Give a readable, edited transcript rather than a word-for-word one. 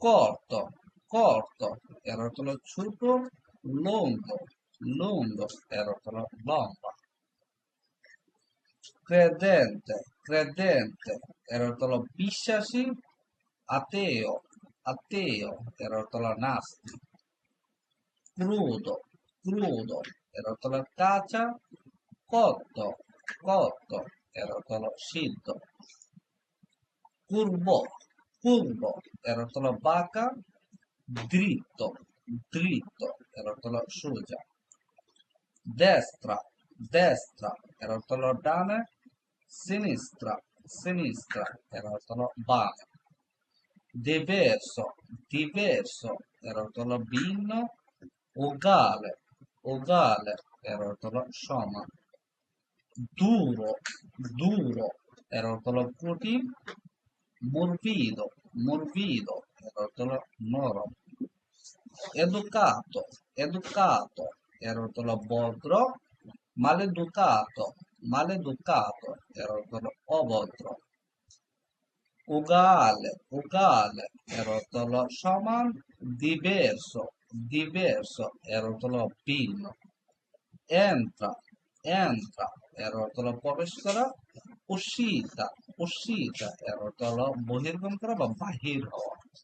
corto, corto, এর অর্থ হলো ছোট, lungo, lungo, এর অর্থ হলো লম্বা। Credente, credente, এর অর্থ হলো বিশ্বাসী, ateo, ateo, এর অর্থ হলো নাস্তিক। Crudo, crudo, এর অর্থ হলো কাঁচা, cotto, cotto, এর অর্থ হলো সিদ্ধ। Curvo, curvo, এর অর্থ হলো বাঁকা, dritto, dritto, এর অর্থ হলো সোজা। Destra, destra, এর অর্থ হলো ডানে, sinistra, sinistra, এর অর্থ হলো বামে। Diverso, diverso, এর অর্থ হলো ভিন্ন, uguale, uguale, এর অর্থ হলো সমান। Duro, duro, এর অর্থ হলো কঠিন, morbido, morbido, এর অর্থ হলো নরম। Educato, educato, এর অর্থ হলো ভদ্র, maleducato, maleducato, এর অর্থ হলো অভদ্র। Uguale, uguale, এর অর্থ হলো সমান, diverso, diverso, এর অর্থ হলো ভিন্ন। Entra, entra, এর অর্থ হলো প্রবেশ করা, uscita, uscita, এর অর্থ হলো বহির্গমন করা বা বাহির হওয়া।